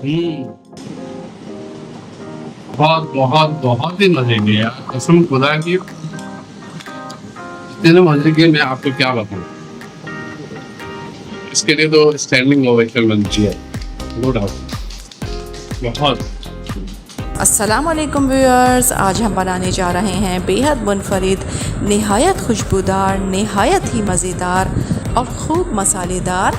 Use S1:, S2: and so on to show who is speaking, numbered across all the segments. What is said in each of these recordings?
S1: हम्म। बहुत बहुत बहुत ही मजे के यार, कसम खुदा की इतने मजे के मैं आपको क्या बताऊं। इसके लिए तो स्टैंडिंग ओवेशन बनती है, नो डाउट। बहुत।
S2: अस्सलामुअलैकुम व्यूअर्स, आज हम बनाने जा रहे हैं बेहद मुनफरिद, नहायत खुशबूदार, नहायत ही मज़ेदार और ख़ूब मसालेदार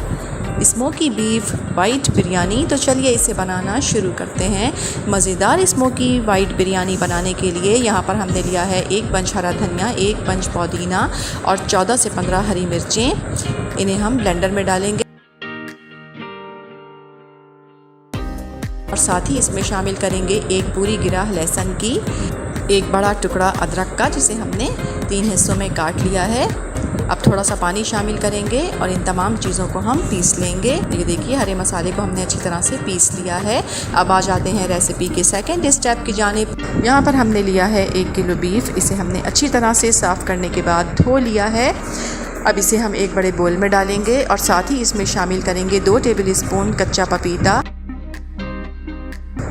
S2: स्मोकी बीफ वाइट बिरयानी। तो चलिए इसे बनाना शुरू करते हैं। मज़ेदार स्मोकी वाइट बिरयानी बनाने के लिए यहाँ पर हमने लिया है 1 बंच हरा धनिया, 1 बंच पुदीना और 14 से 15 हरी मिर्चें। इन्हें हम ब्लेंडर में डालेंगे और साथ ही इसमें शामिल करेंगे 1 पूरी गिराह लहसुन की, 1 बड़ा टुकड़ा अदरक का जिसे हमने 3 हिस्सों में काट लिया है। अब थोड़ा सा पानी शामिल करेंगे और इन तमाम चीज़ों को हम पीस लेंगे। ये देखिए हरे मसाले को हमने अच्छी तरह से पीस लिया है। अब आ जाते हैं रेसिपी के सेकंड स्टेप की जानिब। यहाँ पर हमने लिया है 1 किलो बीफ। इसे हमने अच्छी तरह से साफ़ करने के बाद धो लिया है। अब इसे हम एक बड़े बोल में डालेंगे और साथ ही इसमें शामिल करेंगे 2 टेबल स्पून कच्चा पपीता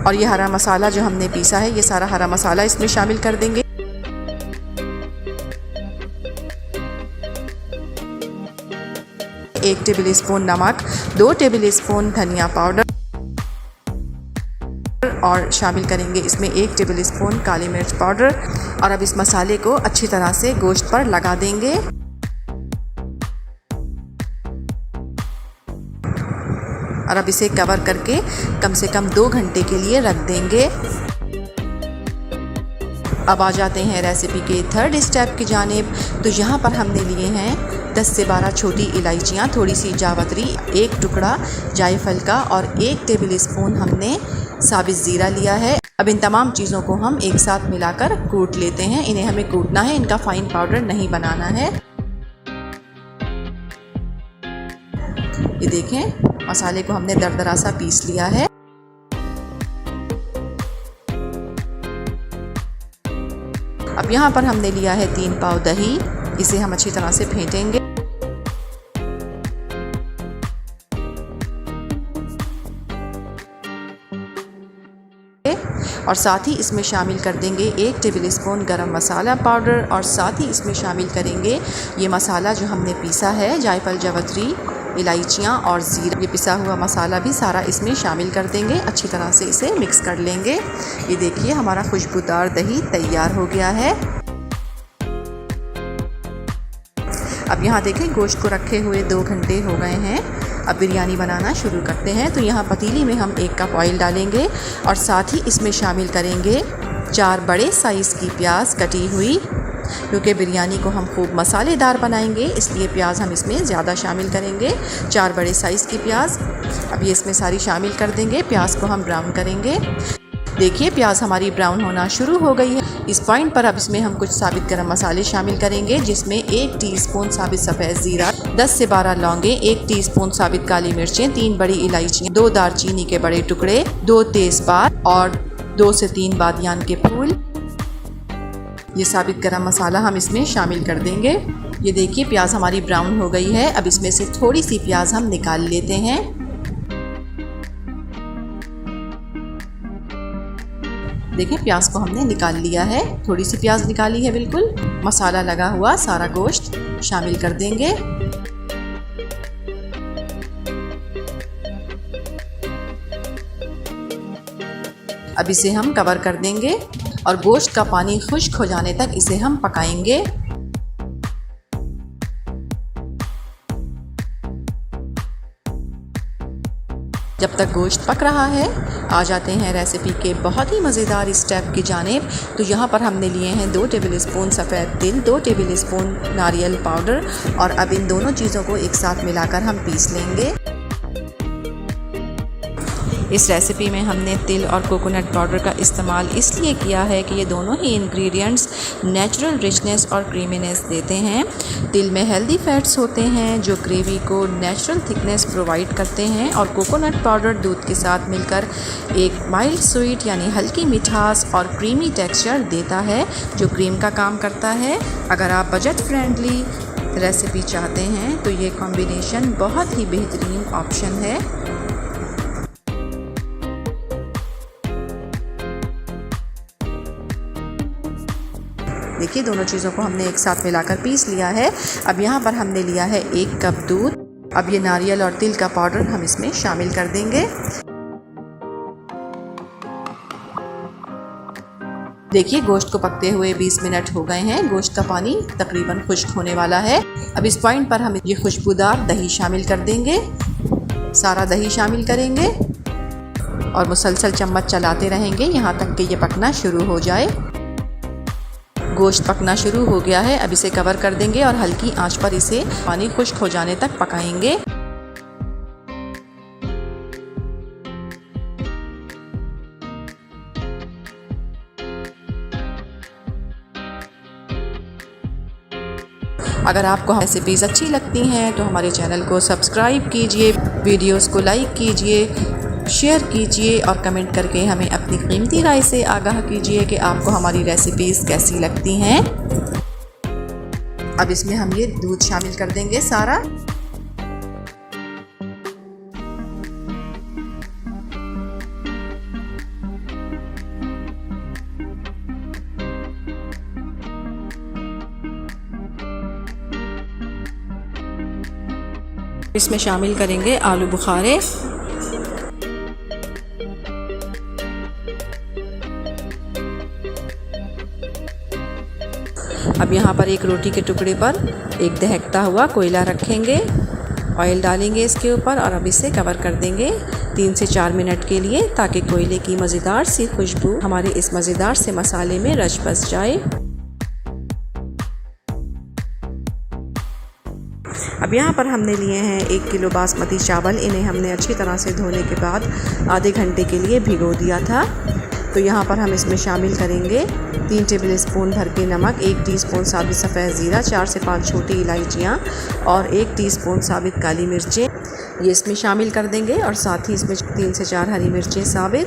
S2: और ये हरा मसाला जो हमने पीसा है, ये सारा हरा मसाला इसमें शामिल कर देंगे। एक टेबल स्पून नमक, 2 टेबल स्पून धनिया पाउडर और शामिल करेंगे इसमें 1 टेबल स्पून काली मिर्च पाउडर। और अब इस मसाले को अच्छी तरह से गोश्त पर लगा देंगे और अब इसे कवर करके कम से कम 2 घंटे के लिए रख देंगे। अब आ जाते हैं रेसिपी के थर्ड स्टेप की जानिब। तो यहाँ पर हमने लिए हैं 10 से 12 छोटी इलायचियाँ, थोड़ी सी जावित्री, 1 टुकड़ा जायफल का और 1 टेबल स्पून हमने साबित ज़ीरा लिया है। अब इन तमाम चीज़ों को हम एक साथ मिलाकर कूट लेते हैं। इन्हें हमें कूटना है, इनका फाइन पाउडर नहीं बनाना है। ये देखें मसाले को हमने दरदरा सा पीस लिया है। अब यहाँ पर हमने लिया है 3 पाव दही। इसे हम अच्छी तरह से फेंटेंगे और साथ ही इसमें शामिल कर देंगे 1 टेबल स्पून गरम मसाला पाउडर और साथ ही इसमें शामिल करेंगे ये मसाला जो हमने पीसा है, जायफल, जावित्री, इलायचियाँ और ज़ीरा। ये पिसा हुआ मसाला भी सारा इसमें शामिल कर देंगे। अच्छी तरह से इसे मिक्स कर लेंगे। ये देखिए हमारा खुशबूदार दही तैयार हो गया है। अब यहाँ देखें गोश्त को रखे हुए 2 घंटे हो गए हैं। अब बिरयानी बनाना शुरू करते हैं। तो यहाँ पतीली में हम 1 कप ऑयल डालेंगे और साथ ही इसमें शामिल करेंगे 4 बड़े साइज़ की प्याज कटी हुई। क्योंकि बिरयानी को हम खूब मसालेदार बनाएंगे इसलिए प्याज हम इसमें ज़्यादा शामिल करेंगे। 4 बड़े साइज़ की प्याज अब ये इसमें सारी शामिल कर देंगे। प्याज को हम ब्राउन करेंगे। देखिए प्याज हमारी ब्राउन होना शुरू हो गई है। इस पॉइंट पर अब इसमें हम कुछ साबित गरम मसाले शामिल करेंगे जिसमें 1 टीस्पून साबित सफ़ेद ज़ीरा, 10 से 12 लौंगे, 1 टीस्पून साबित काली मिर्चें, 3 बड़ी इलायचियाँ, 2 दालचीनी के बड़े टुकड़े, 2 तेज़पात और 2 से 3 बादियान के फूल। ये साबित गरम मसाला हम इसमें शामिल कर देंगे। ये देखिए प्याज हमारी ब्राउन हो गई है। अब इसमें से थोड़ी सी प्याज हम निकाल लेते हैं। देखिए प्याज को हमने निकाल लिया है, थोड़ी सी प्याज निकाली है बिल्कुल। मसाला लगा हुआ सारा गोश्त शामिल कर देंगे। अब इसे हम कवर कर देंगे और गोश्त का पानी खुश्क हो जाने तक इसे हम पकाएंगे। जब तक गोश्त पक रहा है आ जाते हैं रेसिपी के बहुत ही मज़ेदार स्टेप की जानिब। तो यहाँ पर हमने लिए हैं 2 टेबल स्पून सफ़ेद तिल, 2 टेबल स्पून नारियल पाउडर और अब इन दोनों चीज़ों को एक साथ मिलाकर हम पीस लेंगे। इस रेसिपी में हमने तिल और कोकोनट पाउडर का इस्तेमाल इसलिए किया है कि ये दोनों ही इंग्रेडिएंट्स नेचुरल रिचनेस और क्रीमीनेस देते हैं। तिल में हेल्दी फैट्स होते हैं जो ग्रेवी को नेचुरल थिकनेस प्रोवाइड करते हैं और कोकोनट पाउडर दूध के साथ मिलकर एक माइल्ड स्वीट यानी हल्की मिठास और क्रीमी टेक्सचर देता है जो क्रीम का काम करता है। अगर आप बजट फ्रेंडली रेसिपी चाहते हैं तो ये कॉम्बिनेशन बहुत ही बेहतरीन ऑप्शन है। देखिए दोनों चीज़ों को हमने एक साथ मिलाकर पीस लिया है। अब यहाँ पर हमने लिया है 1 कप दूध। अब ये नारियल और तिल का पाउडर हम इसमें शामिल कर देंगे। देखिए गोश्त को पकते हुए 20 मिनट हो गए हैं। गोश्त का पानी तकरीबन खुश्क होने वाला है। अब इस पॉइंट पर हम ये खुशबूदार दही शामिल कर देंगे। सारा दही शामिल करेंगे और मुसलसल चम्मच चलाते रहेंगे यहाँ तक कि ये पकना शुरू हो जाए। गोश्त पकना शुरू हो गया है। अब इसे कवर कर देंगे और हल्की आंच पर इसे पानी खुश्क हो जाने तक पकाएंगे। अगर आपको रेसिपीज़ अच्छी लगती हैं तो हमारे चैनल को सब्सक्राइब कीजिए, वीडियोस को लाइक कीजिए, शेयर कीजिए और कमेंट करके हमें अपनी कीमती राय से आगाह कीजिए कि आपको हमारी रेसिपीज़ कैसी लगती हैं। अब इसमें हम ये दूध शामिल कर देंगे सारा। इसमें शामिल करेंगे आलू बुखारे। अब यहाँ पर एक रोटी के टुकड़े पर एक दहकता हुआ कोयला रखेंगे, ऑयल डालेंगे इसके ऊपर और अब इसे कवर कर देंगे 3 से 4 मिनट के लिए, ताकि कोयले की मज़ेदार सी खुशबू हमारे इस मज़ेदार से मसाले में रच बस जाए। अब यहाँ पर हमने लिए हैं 1 किलो बासमती चावल। इन्हें हमने अच्छी तरह से धोने के बाद आधे घंटे के लिए भिगो दिया था। तो यहाँ पर हम इसमें शामिल करेंगे 3 टेबल स्पून भर के नमक, 1 टीस्पून साबित सफ़ेद ज़ीरा, 4 से 5 छोटी इलायचियाँ और 1 टीस्पून साबित काली मिर्चें ये इसमें शामिल कर देंगे। और साथ ही इसमें 3 से 4 हरी मिर्चें साबित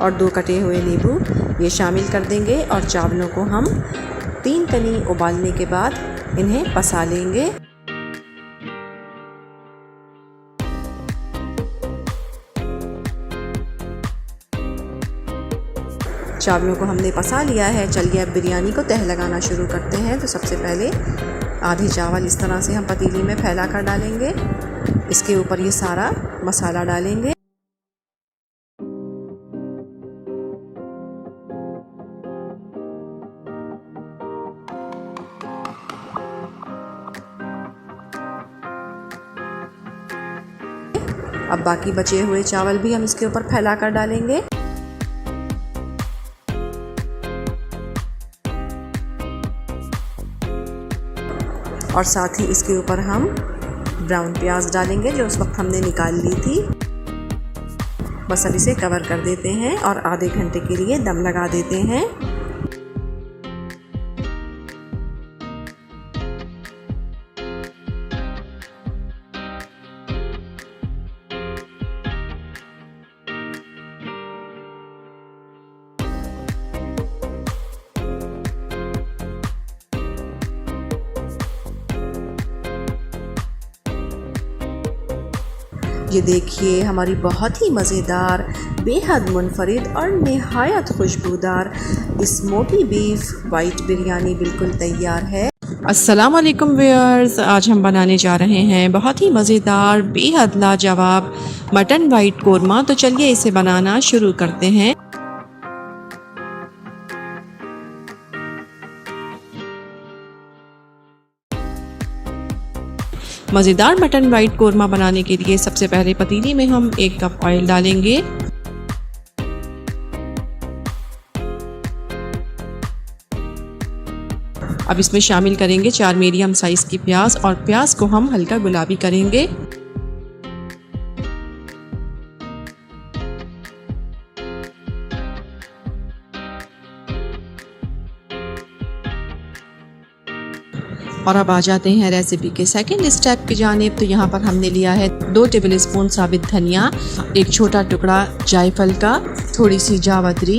S2: और 2 कटे हुए नींबू ये शामिल कर देंगे। और चावलों को हम 3 कनी उबालने के बाद इन्हें पसा लेंगे। चावलों को हमने पसा लिया है। चलिए अब बिरयानी को तह लगाना शुरू करते हैं। तो सबसे पहले आधे चावल इस तरह से हम पतीली में फैला कर डालेंगे। इसके ऊपर ये सारा मसाला डालेंगे। अब बाकी बचे हुए चावल भी हम इसके ऊपर फैला कर डालेंगे। और साथ ही इसके ऊपर हम ब्राउन प्याज डालेंगे जो उस वक्त हमने निकाल ली थी। बस अब इसे कवर कर देते हैं और आधे घंटे के लिए दम लगा देते हैं। ये देखिए हमारी बहुत ही मज़ेदार, बेहद मुनफरिद और नहायत खुशबूदार स्मोकी बीफ वाइट बिरयानी बिल्कुल तैयार है। अस्सलाम वालेकुम व्यूअर्स, आज हम बनाने जा रहे हैं बहुत ही मज़ेदार, बेहद लाजवाब मटन वाइट कोरमा। तो चलिए इसे बनाना शुरू करते हैं। मज़ेदार मटन वाइट कोरमा बनाने के लिए सबसे पहले पतीली में हम 1 कप ऑयल डालेंगे। अब इसमें शामिल करेंगे 4 मीडियम साइज़ की प्याज और प्याज को हम हल्का गुलाबी करेंगे। और अब आ जाते हैं रेसिपी के सेकंड स्टेप की जानिब। तो यहाँ पर हमने लिया है 2 टेबल स्पून साबित धनिया, 1 छोटा टुकड़ा जायफल का, थोड़ी सी जावित्री,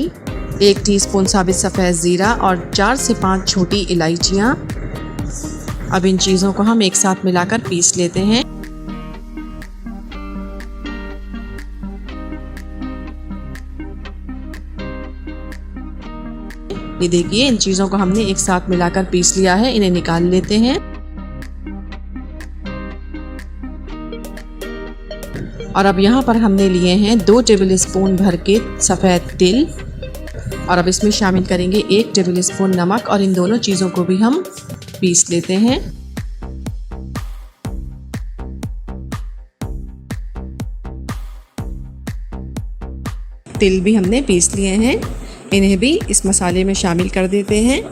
S2: 1 टीस्पून साबित सफ़ेद ज़ीरा और 4 से 5 छोटी इलायचियाँ। अब इन चीज़ों को हम एक साथ मिलाकर पीस लेते हैं। ये देखिए इन चीज़ों को हमने एक साथ मिलाकर पीस लिया है, इन्हें निकाल लेते हैं। और अब यहाँ पर हमने लिए हैं 2 टेबल स्पून भर के सफ़ेद तिल और अब इसमें शामिल करेंगे 1 टेबल स्पून नमक और इन दोनों चीज़ों को भी हम पीस लेते हैं। तिल भी हमने पीस लिए हैं, इन्हें भी इस मसाले में शामिल कर देते हैं।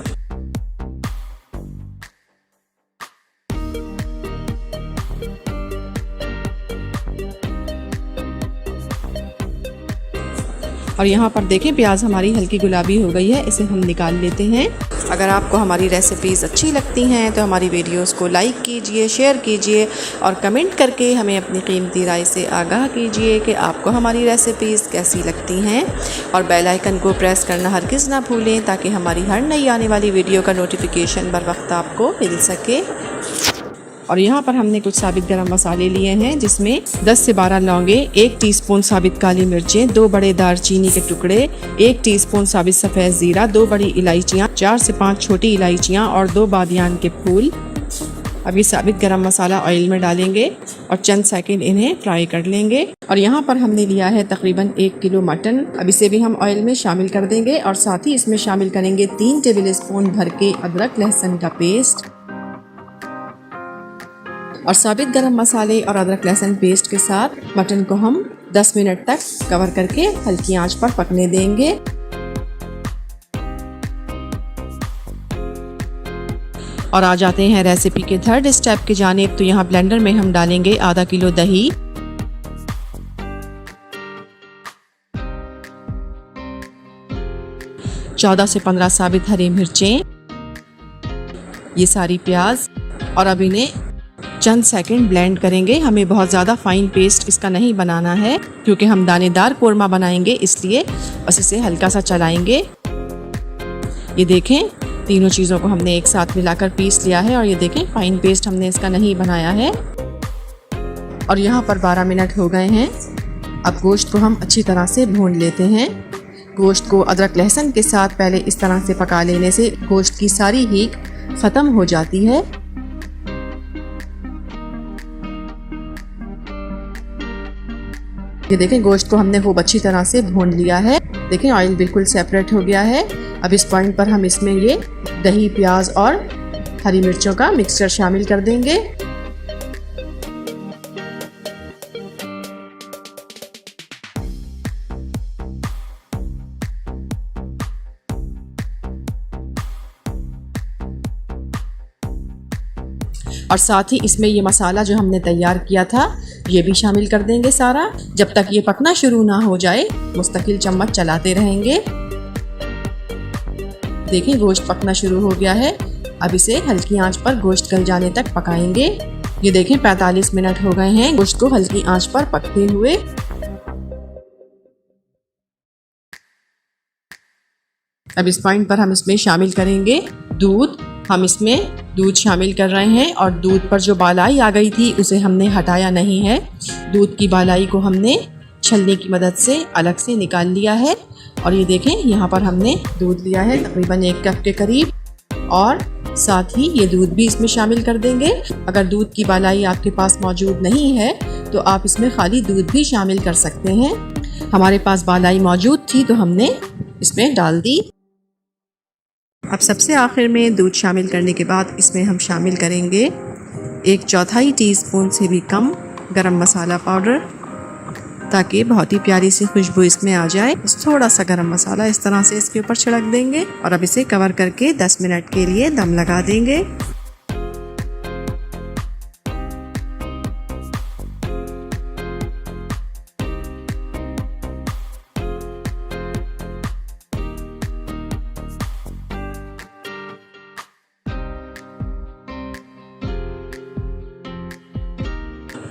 S2: और यहाँ पर देखें प्याज हमारी हल्की गुलाबी हो गई है, इसे हम निकाल लेते हैं। अगर आपको हमारी रेसिपीज़ अच्छी लगती हैं तो हमारी वीडियोस को लाइक कीजिए, शेयर कीजिए और कमेंट करके हमें अपनी कीमती राय से आगाह कीजिए कि आपको हमारी रेसिपीज़ कैसी लगती हैं। और बेल आइकन को प्रेस करना हरगिज़ ना भूलें ताकि हमारी हर नई आने वाली वीडियो का नोटिफिकेशन बर वक्त आपको मिल सके। और यहाँ पर हमने कुछ साबित गरम मसाले लिए हैं जिसमें 10 से 12 लौंगे, 1 टीस्पून साबित काली मिर्चें, 2 बड़े दालचीनी के टुकड़े, 1 टीस्पून साबित सफ़ेद ज़ीरा, 2 बड़ी इलायचियाँ, 4 से 5 छोटी इलायचियाँ और 2 बादियान के फूल। अब ये साबित गरम मसाला ऑयल में डालेंगे और चंद सेकंड इन्हें फ्राई कर लेंगे। और यहाँ पर हमने लिया है तकरीबन 1 किलो मटन, अब इसे भी हम ऑयल में शामिल कर देंगे और साथ ही इसमें शामिल करेंगे 3 टेबल स्पून भर के अदरक लहसुन का पेस्ट। और साबित गरम मसाले और अदरक लहसुन पेस्ट के साथ मटन को हम 10 मिनट तक कवर करके हल्की आंच पर पकने देंगे। और आ जाते हैं रेसिपी के थर्ड स्टेप की जानिब। तो यहाँ ब्लेंडर में हम डालेंगे आधा किलो दही, चौदह से 15 साबित हरी मिर्चें, ये सारी प्याज और अब इन्हें चंद सेकंड ब्लेंड करेंगे। हमें बहुत ज़्यादा फाइन पेस्ट इसका नहीं बनाना है क्योंकि हम दानेदार कोरमा बनाएंगे, इसलिए बस इसे हल्का सा चलाएंगे। ये देखें तीनों चीज़ों को हमने एक साथ मिलाकर पीस लिया है और ये देखें फाइन पेस्ट हमने इसका नहीं बनाया है। और यहाँ पर 12 मिनट हो गए हैं। अब गोश्त को हम अच्छी तरह से भून लेते हैं। गोश्त को अदरक लहसुन के साथ पहले इस तरह से पका लेने से गोश्त की सारी हीट ख़त्म हो जाती है। ये देखें गोश्त को हमने खूब अच्छी तरह से भून लिया है। देखें ऑयल बिल्कुल सेपरेट हो गया है। अब इस पॉइंट पर हम इसमें ये दही, प्याज और हरी मिर्चों का मिक्सचर शामिल कर देंगे। और साथ ही इसमें ये मसाला जो हमने तैयार किया था ये भी शामिल कर देंगे सारा। जब तक ये पकना शुरू ना हो जाए मुस्तकिल चम्मच चलाते रहेंगे। देखिए गोश्त पकना शुरू हो गया है। अब इसे हल्की आंच पर गोश्त गल जाने तक पकाएंगे। ये देखें 45 मिनट हो गए हैं गोश्त को हल्की आंच पर पकते हुए। अब इस पॉइंट पर हम इसमें शामिल करेंगे दूध। हम इसमें दूध शामिल कर रहे हैं और दूध पर जो बालाई आ गई थी उसे हमने हटाया नहीं है। दूध की बालाई को हमने छलनी की मदद से अलग से निकाल लिया है। और ये देखें यहाँ पर हमने दूध लिया है तकरीबन 1 कप के करीब और साथ ही ये दूध भी इसमें शामिल कर देंगे। अगर दूध की बालाई आपके पास मौजूद नहीं है तो आप इसमें खाली दूध भी शामिल कर सकते हैं। हमारे पास बालाई मौजूद थी तो हमने इसमें डाल दी। अब सबसे आखिर में दूध शामिल करने के बाद इसमें हम शामिल करेंगे 1/4 टीस्पून से भी कम गरम मसाला पाउडर ताकि बहुत ही प्यारी सी खुशबू इसमें आ जाए। थोड़ा सा गरम मसाला इस तरह से इसके ऊपर छिड़क देंगे और अब इसे कवर करके 10 मिनट के लिए दम लगा देंगे।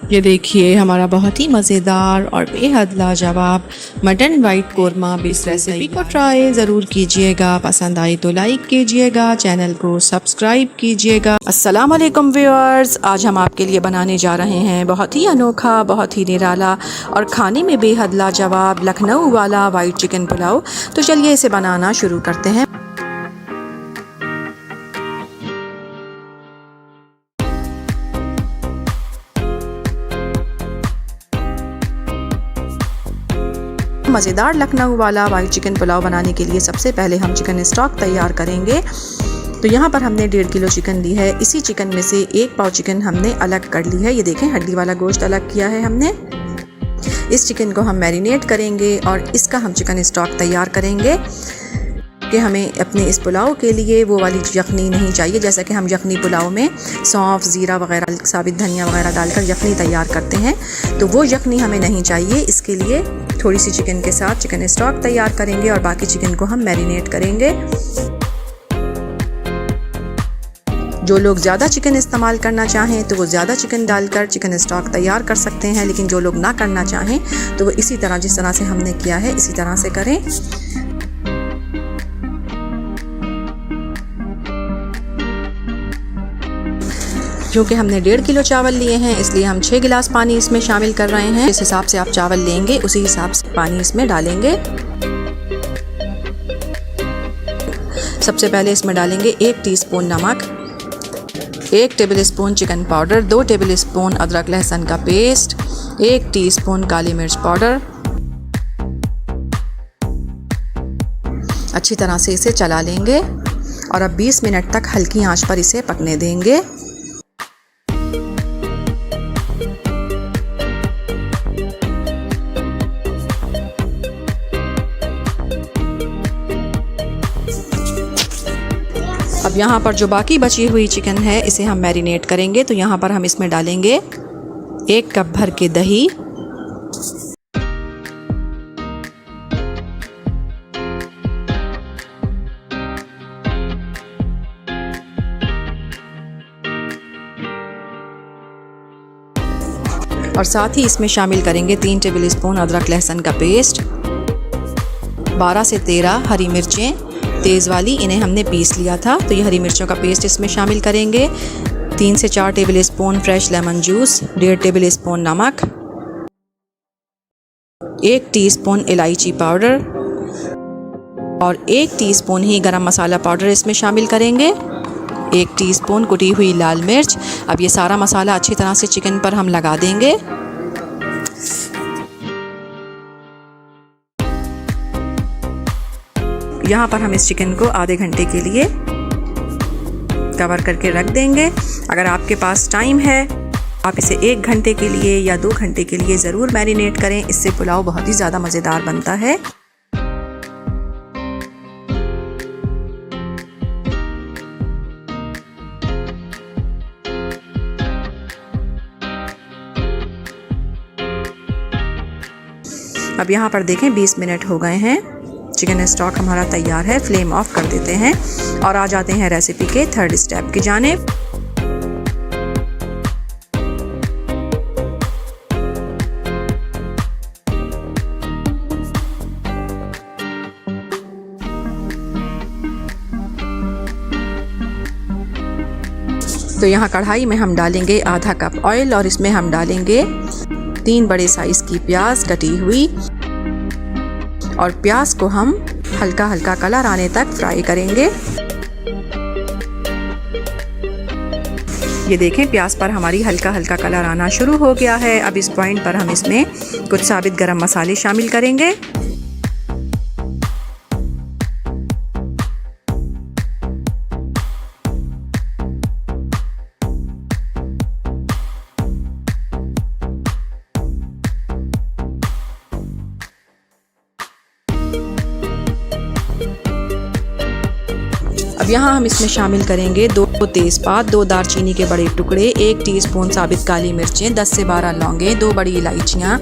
S2: ये देखिए हमारा बहुत ही मज़ेदार और बेहद लाजवाब मटन वाइट कोरमा। इस रेसिपी को ट्राई ज़रूर कीजिएगा। पसंद आई तो लाइक कीजिएगा, चैनल को सब्सक्राइब कीजिएगा। अस्सलाम वालेकुम व्यूअर्स, आज हम आपके लिए बनाने जा रहे हैं बहुत ही अनोखा, बहुत ही निराला और खाने में बेहद लाजवाब लखनऊ वाला वाइट चिकन पुलाव। तो चलिए इसे बनाना शुरू करते हैं। मज़ेदार लखनऊ वाला वाइट चिकन पुलाव बनाने के लिए सबसे पहले हम चिकन स्टॉक तैयार करेंगे। तो यहाँ पर हमने 1.5 किलो चिकन ली है। इसी चिकन में से 1 पाव चिकन हमने अलग कर ली है। ये देखें, हड्डी वाला गोश्त अलग किया है हमने। इस चिकन को हम मैरिनेट करेंगे और इसका हम चिकन स्टॉक तैयार करेंगे कि हमें अपने इस पुलाव के लिए वो वाली यखनी नहीं चाहिए, जैसा कि हम यखनी पुलाव में सौंफ, ज़ीरा वगैरह, साबित धनिया वगैरह डालकर यखनी तैयार करते हैं, तो वो यखनी हमें नहीं चाहिए। इसके लिए थोड़ी सी चिकन के साथ चिकन स्टॉक तैयार करेंगे और बाकी चिकन को हम मैरिनेट करेंगे। जो लोग ज़्यादा चिकन इस्तेमाल करना चाहें तो वो ज़्यादा चिकन डालकर चिकन स्टॉक तैयार कर सकते हैं, लेकिन जो लोग ना करना चाहें तो वो इसी तरह, जिस तरह से हमने किया है, इसी तरह से करें। क्योंकि हमने 1.5 किलो चावल लिए हैं, इसलिए हम 6 गिलास पानी इसमें शामिल कर रहे हैं। जिस हिसाब से आप चावल लेंगे उसी हिसाब से पानी इसमें डालेंगे। सबसे पहले इसमें डालेंगे 1 टीस्पून नमक, 1 table spoon chicken powder, 2 table spoon अदरक लहसुन का पेस्ट, 1 टीस्पून काली मिर्च पाउडर। अच्छी तरह से इसे चला लेंगे और अब 20 मिनट तक हल्की आंच पर इसे पकने देंगे। अब यहाँ पर जो बाकी बची हुई चिकन है इसे हम मैरिनेट करेंगे। तो यहाँ पर हम इसमें डालेंगे 1 कप भर के दही, और साथ ही इसमें शामिल करेंगे 3 टेबल स्पून अदरक लहसुन का पेस्ट, 12 से 13 हरी मिर्चें तेज़ वाली, इन्हें हमने पीस लिया था, तो ये हरी मिर्चों का पेस्ट इसमें शामिल करेंगे। 3 से 4 table spoon fresh lemon juice, 1.5 table spoon नमक, 1 टीस्पून इलायची पाउडर और 1 टीस्पून ही गरम मसाला पाउडर इसमें शामिल करेंगे, 1 टीस्पून कुटी हुई लाल मिर्च। अब ये सारा मसाला अच्छी तरह से चिकन पर हम लगा देंगे। यहाँ पर हम इस चिकन को आधे घंटे के लिए कवर करके रख देंगे। अगर आपके पास टाइम है आप इसे 1 घंटे के लिए या 2 घंटे के लिए ज़रूर मैरिनेट करें, इससे पुलाव बहुत ही ज़्यादा मज़ेदार बनता है। अब यहाँ पर देखें 20 मिनट हो गए हैं, चिकन स्टॉक हमारा तैयार है। फ्लेम ऑफ कर देते हैं और आ जाते हैं रेसिपी के 3rd स्टेप की जानिब। तो यहाँ कढ़ाई में हम डालेंगे आधा कप ऑयल और इसमें हम डालेंगे 3 बड़े साइज़ की प्याज कटी हुई, और प्याज को हम हल्का हल्का कलर आने तक फ्राई करेंगे। ये देखें, प्याज पर हमारी हल्का हल्का कलर आना शुरू हो गया है। अब इस पॉइंट पर हम इसमें कुछ साबित गरम मसाले शामिल करेंगे। अब यहाँ हम इसमें शामिल करेंगे 2 तेज़पात, 2 दालचीनी के बड़े टुकड़े, 1 टीस्पून साबित काली मिर्चें, 10 से 12 लौंगें, 2 बड़ी इलायचियाँ,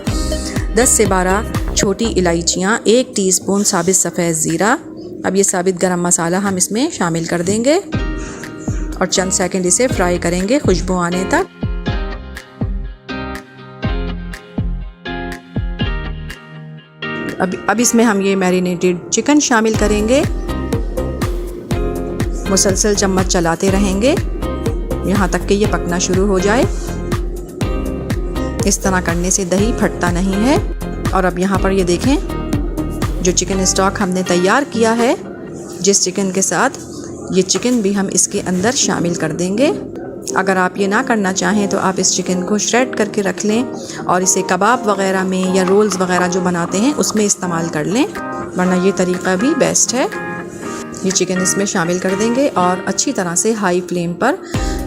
S2: 10 से 12 छोटी इलायचियाँ, 1 टीस्पून साबित सफ़ेद ज़ीरा। अब ये साबित गरम मसाला हम इसमें शामिल कर देंगे और चंद सेकंड इसे फ्राई करेंगे खुशबू आने तक। अब इसमें हम ये मैरिनेटेड चिकन शामिल करेंगे। मुसलसल चम्मच चलाते रहेंगे यहाँ तक कि ये पकना शुरू हो जाए। इस तरह करने से दही फटता नहीं है। और अब यहाँ पर ये देखें, जो चिकन स्टॉक हमने तैयार किया है, जिस चिकन के साथ, ये चिकन भी हम इसके अंदर शामिल कर देंगे। अगर आप ये ना करना चाहें तो आप इस चिकन को श्रेड करके रख लें और इसे कबाब वग़ैरह में या रोल्स वग़ैरह जो बनाते हैं उसमें इस्तेमाल कर लें, वरना ये तरीक़ा भी बेस्ट है। ये चिकन इसमें शामिल कर देंगे और अच्छी तरह से हाई फ्लेम पर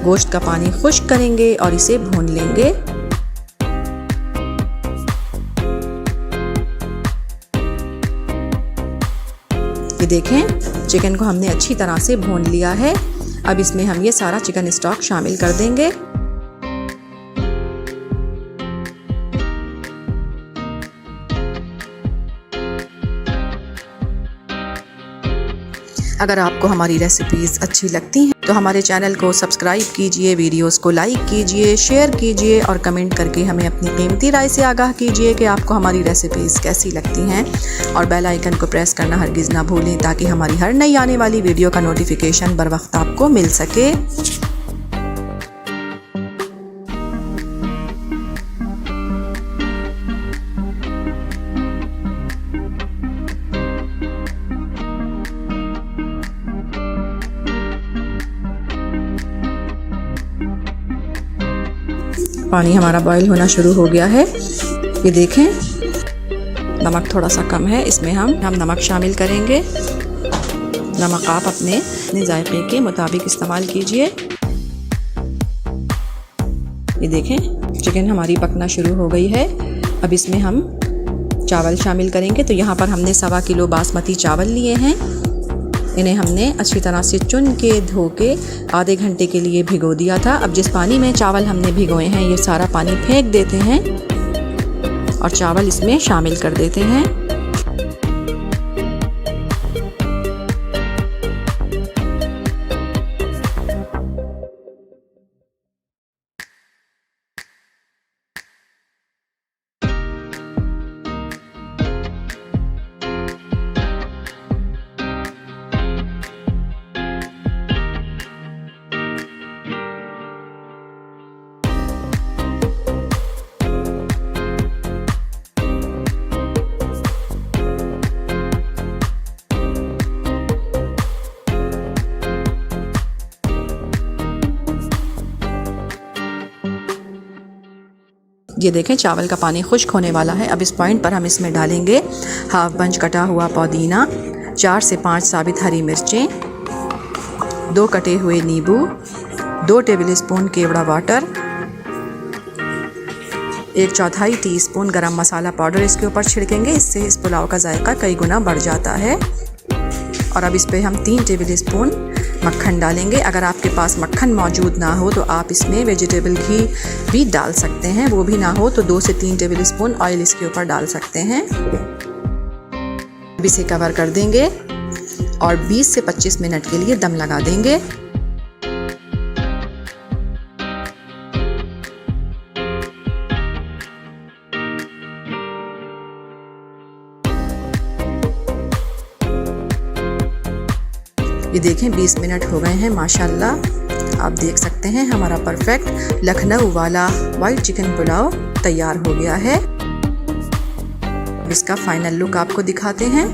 S2: गोश्त का पानी खुश्क करेंगे और इसे भून लेंगे। ये देखें, चिकन को हमने अच्छी तरह से भून लिया है। अब इसमें हम ये सारा चिकन स्टॉक शामिल कर देंगे। अगर आपको हमारी रेसिपीज़ अच्छी लगती हैं तो हमारे चैनल को सब्सक्राइब कीजिए, वीडियोस को लाइक कीजिए, शेयर कीजिए और कमेंट करके हमें अपनी कीमती राय से आगाह कीजिए कि आपको हमारी रेसिपीज़ कैसी लगती हैं। और बेल आइकन को प्रेस करना हरगिज़ ना भूलें ताकि हमारी हर नई आने वाली वीडियो का नोटिफिकेशन बर वक्त आपको मिल सके। पानी हमारा बॉईल होना शुरू हो गया है। ये देखें, नमक थोड़ा सा कम है, इसमें हम नमक शामिल करेंगे। नमक आप अपने जायके के मुताबिक इस्तेमाल कीजिए। ये देखें, चिकन हमारी पकना शुरू हो गई है। अब इसमें हम चावल शामिल करेंगे। तो यहाँ पर हमने 1.25 किलो बासमती चावल लिए हैं। इन्हें हमने अच्छी तरह से चुन के धो के आधे घंटे के लिए भिगो दिया था। अब जिस पानी में चावल हमने भिगोए हैं ये सारा पानी फेंक देते हैं और चावल इसमें शामिल कर देते हैं। ये देखें, चावल का पानी खुश्क होने वाला है। अब इस पॉइंट पर हम इसमें डालेंगे हाफ बंच कटा हुआ पुदीना, 4 से 5 साबित हरी मिर्चें, 2 कटे हुए नींबू, 2 टेबलस्पून केवड़ा वाटर, 1/4 टीस्पून गरम मसाला पाउडर इसके ऊपर छिड़केंगे। इससे इस पुलाव का जायका कई गुना बढ़ जाता है। और अब इस पर हम 3 टेबलस्पून मक्खन डालेंगे। अगर आपके पास मक्खन मौजूद ना हो तो आप इसमें वेजिटेबल घी भी डाल सकते हैं। वो भी ना हो तो 2 से 3 टेबलस्पून ऑयल इसके ऊपर डाल सकते हैं। अब इसे कवर कर देंगे और 20 से 25 मिनट के लिए दम लगा देंगे। ये देखें, 20 मिनट हो गए हैं। माशाल्लाह आप देख सकते हैं हमारा परफेक्ट लखनऊ वाला वाइट चिकन पुलाव तैयार हो गया है। इसका फाइनल लुक आपको दिखाते हैं।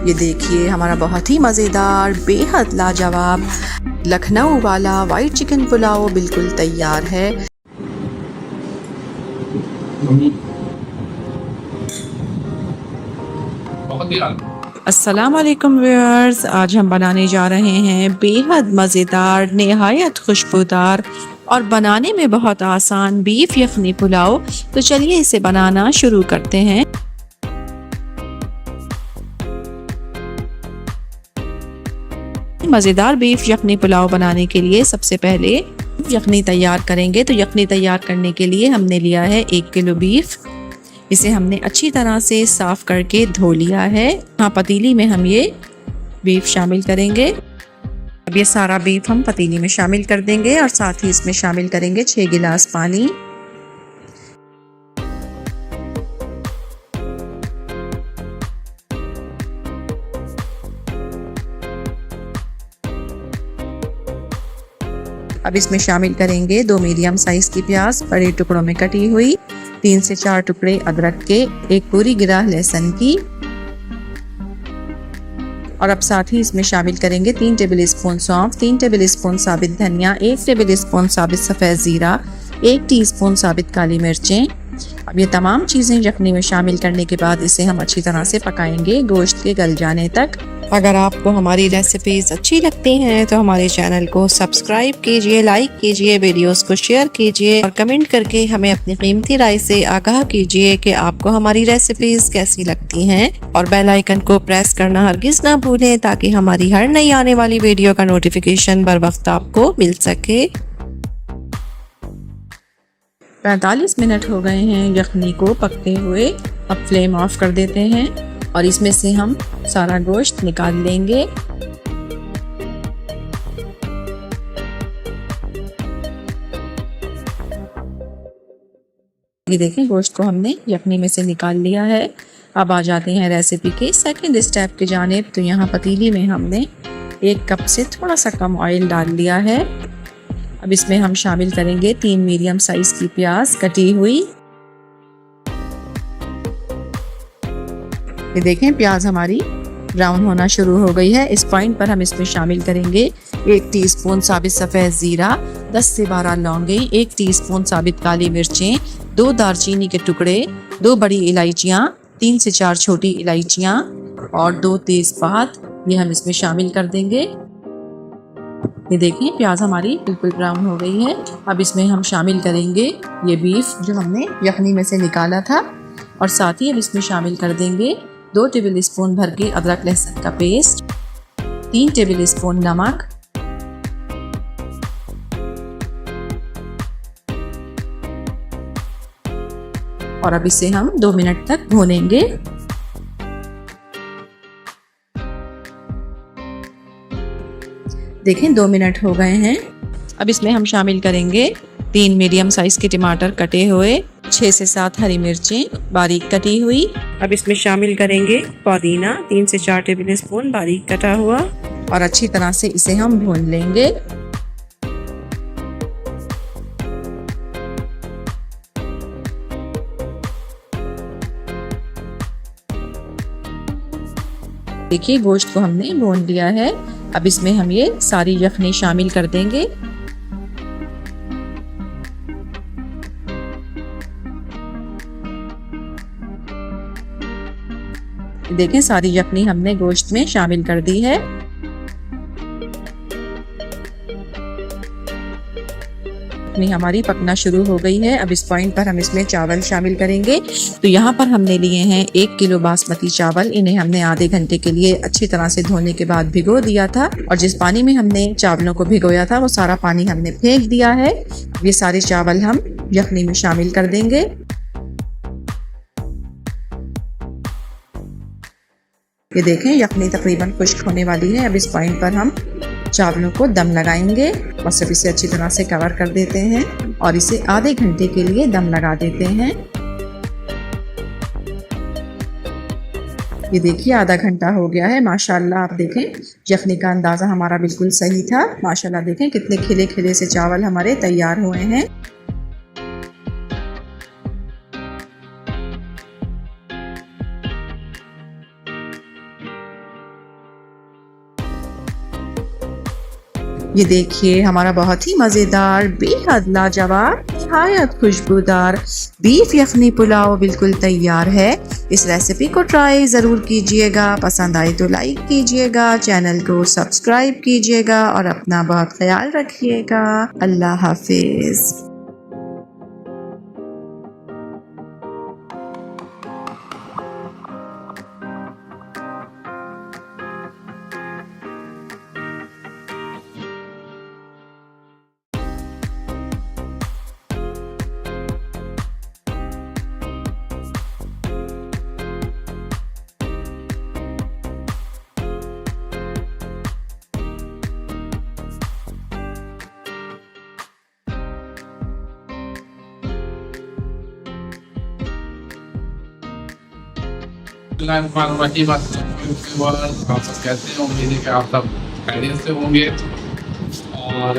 S2: ये देखिए, हमारा बहुत ही मज़ेदार, बेहद लाजवाब लखनऊ वाला वाइट चिकन पुलाव बिल्कुल तैयार है। अस्सलाम वालेकुम व्यूअर्स, आज हम बनाने जा रहे हैं बेहद मज़ेदार, निहायत खुशबूदार और बनाने में बहुत आसान बीफ यखनी पुलाव। तो चलिए इसे बनाना शुरू करते हैं। मज़ेदार बीफ यखनी पुलाव बनाने के लिए सबसे पहले यखनी तैयार करेंगे। तो यखनी तैयार करने के लिए हमने लिया है 1 किलो बीफ। इसे हमने अच्छी तरह से साफ़ करके धो लिया है। यहाँ पतीली में हम ये बीफ शामिल करेंगे। अब ये सारा बीफ हम पतीली में शामिल कर देंगे और साथ ही इसमें शामिल करेंगे 6 गिलास पानी। अब इसमें शामिल करेंगे 2 मीडियम साइज़ की प्याज बड़े टुकड़ों में कटी हुई, 3 से 4 टुकड़े अदरक के, एक पूरी गिरा लहसुन की, और अब साथ ही इसमें शामिल करेंगे 3 टेबल स्पून सौंफ, 3 टेबल स्पून साबित धनिया, 1 टेबल स्पून साबित सफ़ेद ज़ीरा, 1 टीस्पून साबित काली मिर्चें। अब ये तमाम चीज़ें यखनी में शामिल करने के बाद इसे हम अच्छी तरह से पकाएंगे गोश्त के गल जाने तक। अगर आपको हमारी रेसिपीज़ अच्छी लगती हैं तो हमारे चैनल को सब्सक्राइब कीजिए, लाइक कीजिए, वीडियोस को शेयर कीजिए और कमेंट करके हमें अपनी कीमती राय से आगाह कीजिए कि आपको हमारी रेसिपीज़ कैसी लगती हैं, और बेल आइकन को प्रेस करना हरगिज़ ना भूलें ताकि हमारी हर नई आने वाली वीडियो का नोटिफिकेशन बर वक्त आपको मिल सके। 45 मिनट हो गए हैं यखनी को पकते हुए। अब फ्लेम ऑफ कर देते हैं और इसमें से हम सारा गोश्त निकाल लेंगे। ये देखें, गोश्त को हमने यखनी में से निकाल लिया है। अब आ जाते हैं रेसिपी के सेकंड स्टेप की जानिब। तो यहाँ पतीली में हमने 1 कप से थोड़ा सा कम ऑयल डाल लिया है। अब इसमें हम शामिल करेंगे 3 मीडियम साइज की प्याज कटी हुई। ये देखें, प्याज हमारी ब्राउन होना शुरू हो गई है। इस पॉइंट पर हम इसमें शामिल करेंगे 1 टीस्पून साबित सफ़ेद ज़ीरा, 10 से 12 लौंगे, 1 टीस्पून साबित काली मिर्चें, 2 दालचीनी के टुकड़े, 2 बड़ी इलायचियाँ, 3 से 4 छोटी इलायचियाँ और 2 तेज़पात, ये हम इसमें शामिल कर देंगे। ये देखें, प्याज हमारी बिल्कुल ब्राउन हो गई है। अब इसमें हम शामिल करेंगे ये बीफ जो हमने यखनी में से निकाला था, और साथ ही अब इसमें शामिल कर देंगे 2 टेबल स्पून भर के अदरक लहसुन का पेस्ट, 3 टेबल स्पून नमक, और अब इसे हम 2 मिनट तक भूनेंगे। देखें, 2 मिनट हो गए हैं। अब इसमें हम शामिल करेंगे 3 मीडियम साइज के टमाटर कटे हुए, 6 से 7 हरी मिर्चें बारीक कटी हुई। अब इसमें शामिल करेंगे पुदीना, 3 से 4 टेबल स्पून बारीक कटा हुआ, और अच्छी तरह से इसे हम भून लेंगे। देखिए, गोश्त को हमने भून लिया है। अब इसमें हम ये सारी यखनी शामिल कर देंगे। देखें, सारी यखनी हमने गोश्त में शामिल कर दी है। यखनी हमारी पकना शुरू हो गई है। अब इस पॉइंट पर हम इसमें चावल शामिल करेंगे। तो यहाँ पर हमने लिए हैं 1 किलो बासमती चावल। इन्हें हमने आधे घंटे के लिए अच्छी तरह से धोने के बाद भिगो दिया था, और जिस पानी में हमने चावलों को भिगोया था वो सारा पानी हमने फेंक दिया है। ये सारे चावल हम यखनी में शामिल कर देंगे। ये देखें, यखनी तकरीबन खुश्क होने वाली है। अब इस पॉइंट पर हम चावलों को दम लगाएंगे। बस अब इसे अच्छी तरह से कवर कर देते हैं और इसे आधे घंटे के लिए दम लगा देते हैं। ये देखिए, आधा घंटा हो गया है। माशाल्लाह, आप देखें, यखनी का अंदाज़ा हमारा बिल्कुल सही था। माशाल्लाह, देखें कितने खिले खिले से चावल हमारे तैयार हुए हैं। ये देखिए, हमारा बहुत ही मज़ेदार, बेहद लाजवाब, निहायत खुशबूदार बीफ यखनी पुलाव बिल्कुल तैयार है। इस रेसिपी को ट्राई ज़रूर कीजिएगा। पसंद आए तो लाइक कीजिएगा, चैनल को सब्सक्राइब कीजिएगा और अपना बहुत ख्याल रखिएगा। अल्लाह हाफिज़।
S1: रहीम, आप सब कैसे हैं? उम्मीद है कि आप सब खैरियत से होंगे। और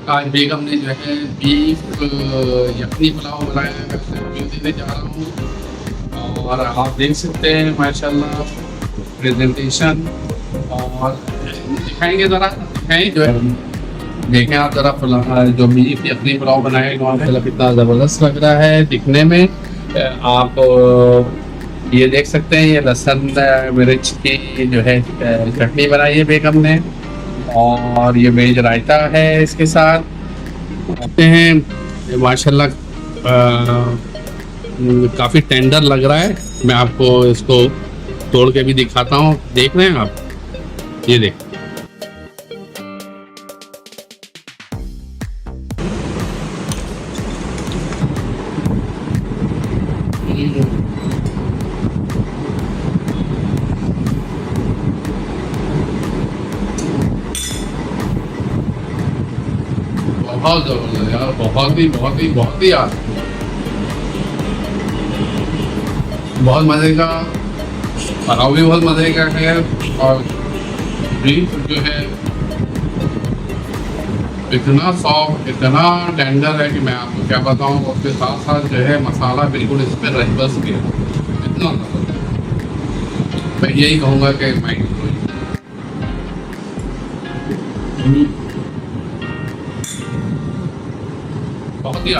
S1: आज बेगम ने जो है बीफ यखनी पुलाव बनाया है, मैं उससे रिव्यू देने जा रहा हूँ। और आप देख सकते हैं माशाल्लाह प्रेजेंटेशन, और दिखाएंगे ज़रा, दिखाएं जो है, देखें आप ज़रा पुलाव, जो बीफ यखनी पुलाव बनाया है माशाल्लाह कितना ज़बरदस्त लग रहा है दिखने में। आप ये देख सकते हैं, ये लहसुन मिर्च की जो है चटनी बनाई है बेगम ने, और ये वेज रायता है इसके साथ। आते हैं माशाल्लाह काफ़ी टेंडर लग रहा है। मैं आपको इसको तोड़ के भी दिखाता हूँ, देख रहे हैं आप, ये देख। बहुत ज़बरदस्त यार, बहुत ही यार, बहुत मज़े का। पुलाव भी बहुत मज़े का है, और बीफ जो है इतना सॉफ्ट, इतना टेंडर है कि मैं आपको क्या बताऊँ। उसके साथ साथ जो है मसाला बिल्कुल इस पर रच बस गया, इतना ज़बरदस्त। मैं यही कहूँगा कि माइंड बहुत ही